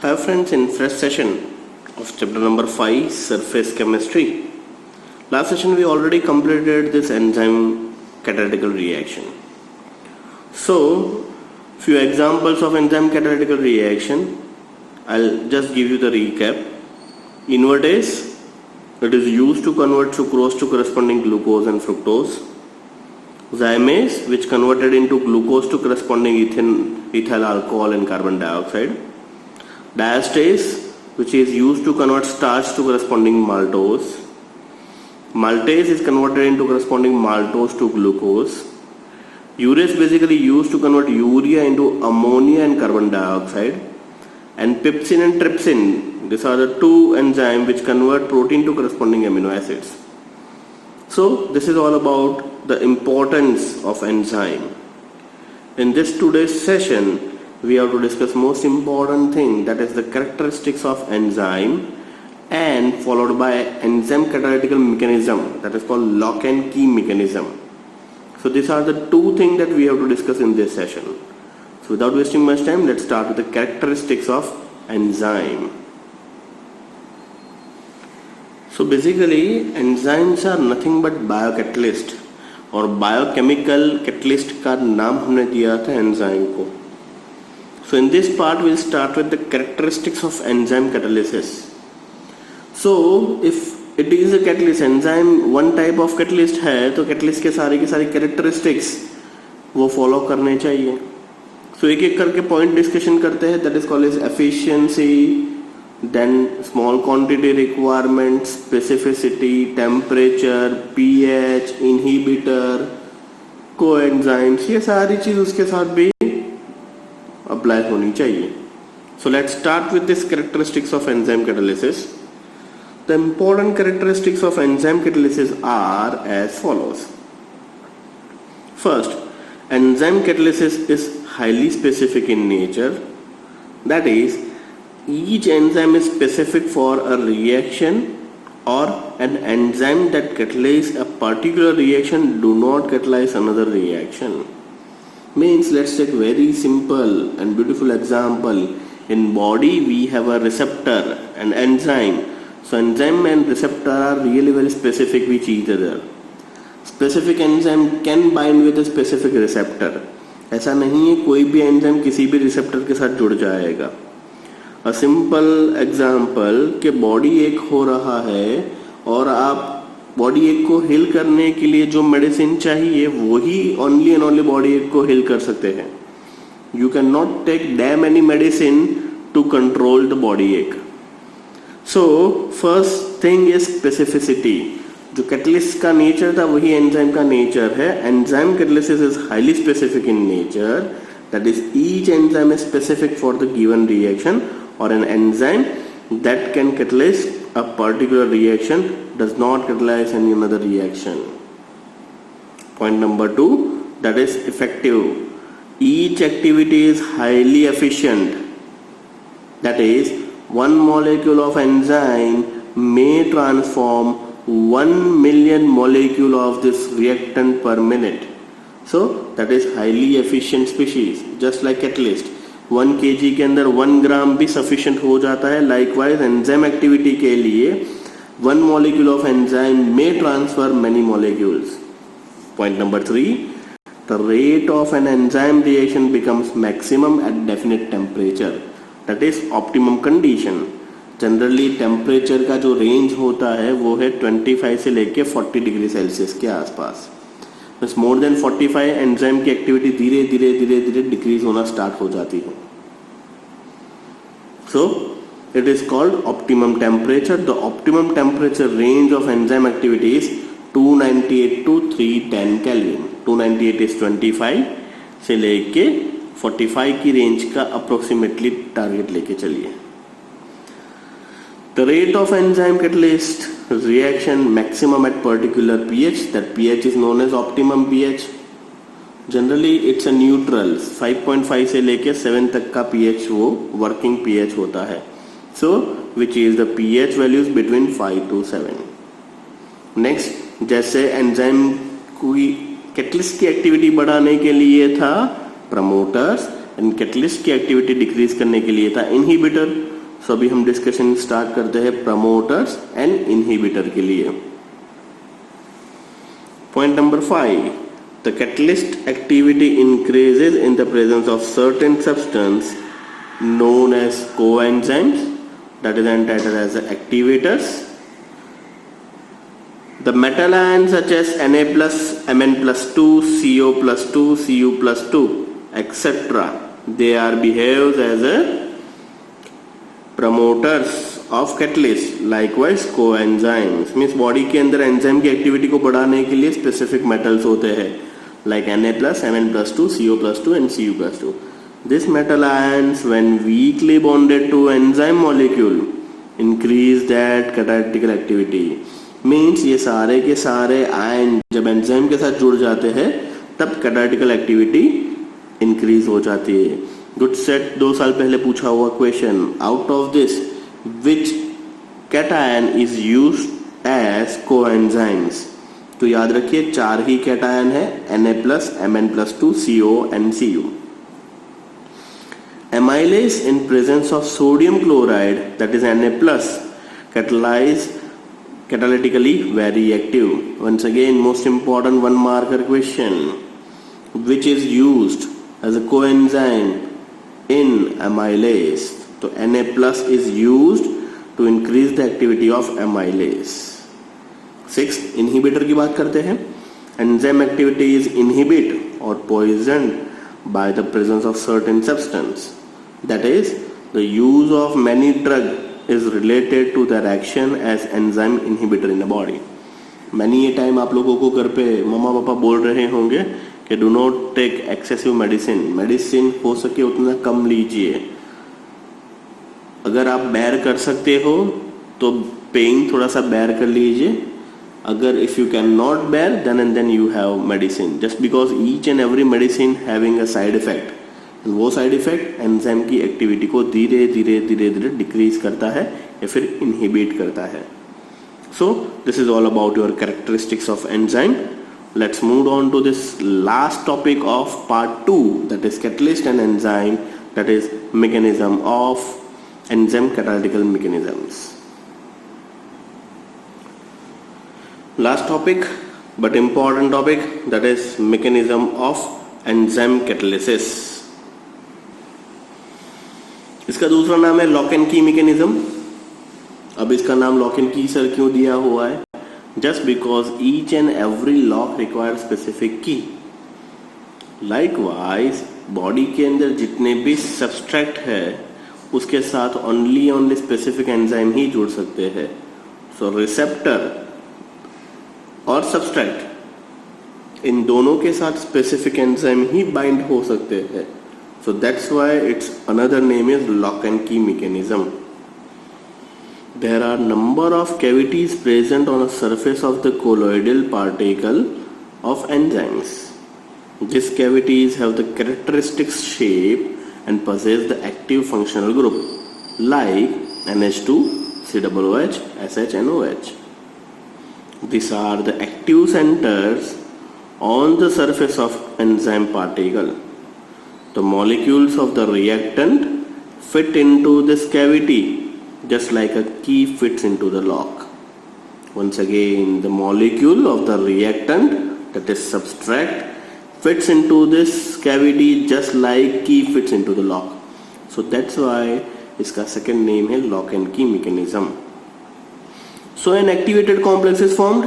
Hi friends, in fresh session of chapter number 5, surface chemistry. Last session we already completed this enzyme catalytical reaction. So, few examples of enzyme catalytical reaction. I'll just give you the recap. Invertase, it is used to convert sucrose to corresponding glucose and fructose. Zymase, which converted into glucose to corresponding ethyl alcohol and carbon dioxide. Diastase, which is used to convert starch to corresponding maltose. Maltase is converted into corresponding maltose to glucose. Urease basically used to convert urea into ammonia and carbon dioxide. And pepsin and trypsin, these are the two enzymes which convert protein to corresponding amino acids. So this is all about the importance of enzyme. In this today's session, we have to discuss most important thing, that is the characteristics of enzyme, and followed by enzyme catalytical mechanism, that is called lock and key mechanism. So these are the two things that we have to discuss in this session. So without wasting much time, let's start with the characteristics of enzyme. So basically enzymes are nothing but biocatalyst, और biochemical catalyst का नाम हमने दिया था enzyme को. So in this part we'll start with the characteristics of enzyme catalysis. So if it is a catalyst, enzyme one type of catalyst है, तो catalyst के सारी characteristics वो follow करने चाहिए. So एक एक करके point discussion करते हैं. That is called as efficiency, then small quantity requirement, specificity, temperature, pH, inhibitor, coenzymes, ये सारी चीज उसके साथ भी अप्लाई होनी चाहिए. So let's start with this characteristics of enzyme catalysis. The important characteristics of enzyme catalysis are as follows. First, enzyme catalysis is highly specific in nature. That is, each enzyme is specific for a reaction, or an enzyme that catalyzes a particular reaction do not catalyze another reaction. Means, let's take very simple and beautiful example. In body we have a receptor, an enzyme. So enzyme and receptor are really very specific with each other. Specific enzyme can bind with a specific receptor. ऐसा नहीं है कोई भी enzyme किसी भी receptor के साथ जुड़ जाएगा. अ सिंपल एग्जाम्पल कि बॉडी एक हो रहा है और आप बॉडी एक को हील करने के लिए जो मेडिसिन चाहिए वही ओनली एंड ओनली बॉडी एक को हील कर सकते हैं. You can not take damn any medicine to control the body ache. So first thing is specificity. जो कैटलिस्ट का नेचर था वही एंजाइम का नेचर है. Enzyme catalysis is highly specific in nature. That is each enzyme is specific for the given reaction, or an enzyme that can catalyze a particular reaction does not catalyze any another reaction. Point number 2, that is effective. Each activity is highly efficient. That is, one molecule of enzyme may transform 1 million molecule of this reactant per minute. So that is highly efficient species, just like catalyst. 1 kg के अंदर 1 ग्राम भी sufficient हो जाता है. Likewise enzyme activity के लिए 1 molecule of enzyme में transfer many molecules. Point number 3, the rate of an enzyme reaction becomes maximum at definite temperature. That is optimum condition. Generally temperature का जो रेंज होता है वो है 25 से लेके 40 डिग्री सेल्सियस के आसपास. बस मोर देन 45 एंजाइम की एक्टिविटी धीरे धीरे डिक्रीज होना स्टार्ट हो जाती है. So it is called optimum temperature. The optimum temperature range of enzyme activity is 298 to 310 kelvin. 298 is 25 से लेके 45 की रेंज का अप्रोक्सीमेटली टारगेट लेके चलिए. The rate of enzyme catalyst reaction maximum at particular pH, that pH is known as optimum pH. Generally it's a neutral. 5.5 से लेके 7 तक का pH वो working pH होता है. So which is the pH values between 5 to 7. Next, जैसे enzyme कोई catalyst की activity बढ़ाने के लिए था promoters, एंड कैटलिस्ट की एक्टिविटी डिक्रीज करने के लिए था इनहिबिटर. सो अभी हम डिस्कशन स्टार्ट करते हैं प्रमोटर्स एंड इनहिबिटर के लिए. Point number 5. The catalyst activity increases in the presence of certain substance known as coenzymes, that is entitled as the activators. The metal ions such as Na plus, Mn plus 2, Co plus 2, Cu plus 2, etc. They are behaves as a promoters of catalyst. Likewise coenzymes means body के अंदर enzyme की activity को बढ़ाने के लिए specific metals होते हैं like Na plus, Mn plus 2, Co plus 2 and Cu plus 2. These metal ions when weakly bonded to enzyme molecule increase that catalytic activity. Means ये सारे के सारे आयन जब एंजाइम के साथ जुड़ जाते हैं तब कैटालिटिकल एक्टिविटी इंक्रीज हो जाती है. गुड सेट 2 साल पहले पूछा हुआ question. Out of this which cation is used as coenzymes. तो याद रखिए 4 ही कैटायन है Na plus, Mn plus 2, Co and Cu. Amylase in presence of sodium chloride, that is Na plus, catalytically very active. Once again most important 1 marker question. Which is used as a coenzyme in amylase? तो Na plus is used to increase the activity of amylase. 6. Inhibitor की बात करते हैं. Enzyme activity is inhibit और poison by the presence of certain substance. That is the use of many drug is related to their action as enzyme inhibitor in the body. Many ये time आप लोगों को घर पे मम्मा पापा बोल रहे होंगे कि do not take excessive medicine. Medicine हो सके उतना कम लीजिए. अगर आप बेयर कर सकते हो तो पेन थोड़ा सा बेयर कर लीजिए. अगर if you can not bear then and then you have medicine. Just because each and every medicine having a side effect. वो साइड इफेक्ट एंजाइम की एक्टिविटी को धीरे धीरे धीरे धीरे डिक्रीज करता है या फिर इनहिबिट करता है. So this is all about your characteristics of enzyme. Let's move on to this last topic of part 2, that is catalyst and enzyme, that is mechanism of enzyme catalytical mechanisms. Last topic but important topic, that is mechanism of enzyme catalysis. इसका दूसरा नाम है lock and key mechanism. अब इसका नाम lock and की sir क्यों दिया हुआ है? Just because each and every lock require specific की. लाइकवाइज बॉडी के अंदर जितने भी सब्सट्रैक्ट है उसके साथ ओनली स्पेसिफिक एंजाइम ही जुड़ सकते हैं. सो रिसेप्टर और सब्सट्रैक्ट इन दोनों के साथ स्पेसिफिक एंजाइम ही बाइंड हो सकते हैं. So that's why it's another name is lock and key mechanism. There are number of cavities present on a surface of the colloidal particle of enzymes. These cavities have the characteristic shape and possess the active functional group like NH2, COOH, SH and OH. These are the active centers on the surface of enzyme particle. The molecules of the reactant fit into this cavity just like a key fits into the lock. Once again, the molecule of the reactant, that is substrate, fits into this cavity just like key fits into the lock. So that's why इसका second name है lock and key mechanism. So an activated complex is formed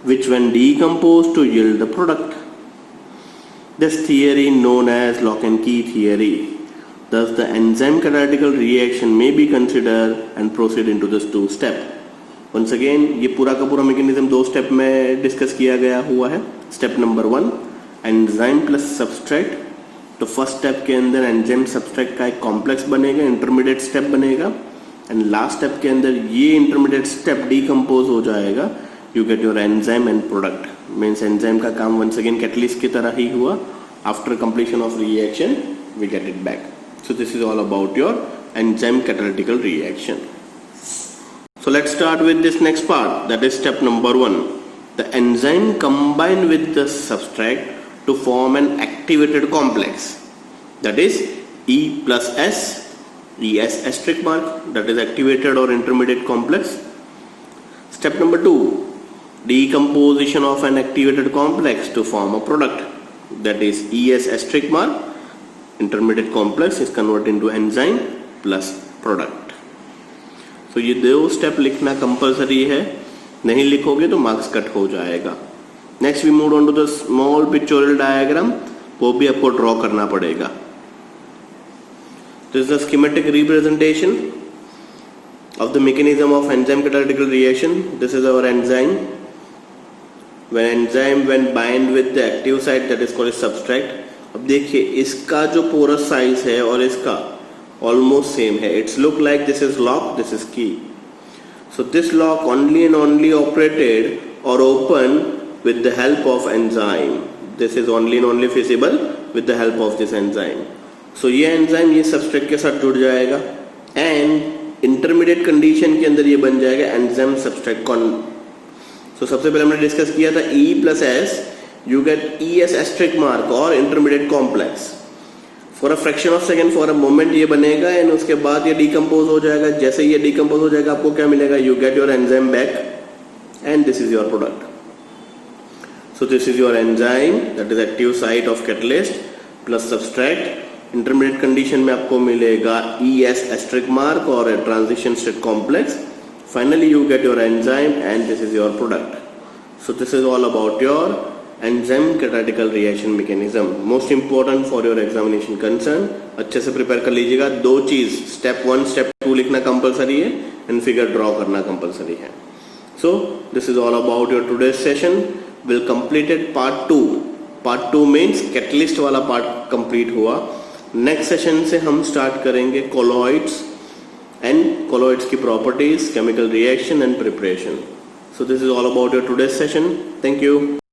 which when decomposed to yield the product. This theory known as lock and key theory. Thus the enzyme catalytical reaction may be considered and proceed into this 2 step. Once again ये पूरा का पूरा mechanism 2 step में discuss किया गया हुआ है. Step number 1, enzyme plus substrate. तो फर्स्ट स्टेप के अंदर एंजाइम सब्सट्रैक्ट का एक कॉम्प्लेक्स बनेगा, इंटरमीडिएट स्टेप बनेगा, एंड लास्ट स्टेप के अंदर ये इंटरमीडिएट स्टेप डीकम्पोज हो जाएगा. You get your enzyme and product. Means enzyme का काम वंस अगेन कैटलिस्ट की तरह ही हुआ. After completion of reaction we get it back. So this is all about your enzyme catalytical reaction. So let's start with this next part, that is step number 1. The enzyme combine with the substrate to form an activated complex, that is E plus S, ES asterisk mark, that is activated or intermediate complex. Step number 2, decomposition of an activated complex to form a product, that is ES asterisk mark, intermediate complex is converted into enzyme plus product. So ये 2 step लिखना compulsory है, नहीं लिखोगे तो marks cut हो जाएगा. Next we move on to the small pictorial diagram, वो भी आपको ड्रॉ करना पड़ेगा. This is the schematic representation of the mechanism of enzyme catalytic reaction. This is our enzyme. When enzyme bind with the active site, that is called substrate. अब देखिए इसका जो porous size है और इसका almost same है. It's look like this is lock, this is key. So this lock only and only operated or open with the help of enzyme. This is only and only feasible with the help of this enzyme. So ये enzyme ये substrate के साथ जुड़ जाएगा and intermediate condition के अंदर ये बन जाएगा एंजाइम सब्सट्रेट कॉन. सो सबसे पहले हमने डिस्कस किया था E plus S you get ES asterisk mark और intermediate complex. For a fraction of second for a moment ये बनेगा एंड उसके बाद ये डिकम्पोज हो जाएगा. जैसे ये डिकम्पोज हो जाएगा आपको क्या मिलेगा, you get your enzyme back and this is your product. So this is your enzyme that is active site of catalyst plus substrate. Intermediate condition में आपको मिलेगा ES एस्ट्रिक मार्क और transition state complex. Finally you get your enzyme and this is your product. So this is all about your enzyme catalytical reaction mechanism. Most important for your examination concern. अच्छे से prepare कर लीजिएगा. 2 चीज, step 1 step 2 लिखना compulsory है and figure draw करना compulsory है. So this is all about your today's session. Will completed part 2. Part 2 means catalyst वाला पार्ट कंप्लीट हुआ. नेक्स्ट सेशन से हम स्टार्ट करेंगे कोलॉइड्स एंड कोलॉइड्स की properties, chemical reaction and preparation. So this is all about your today's session. Thank you.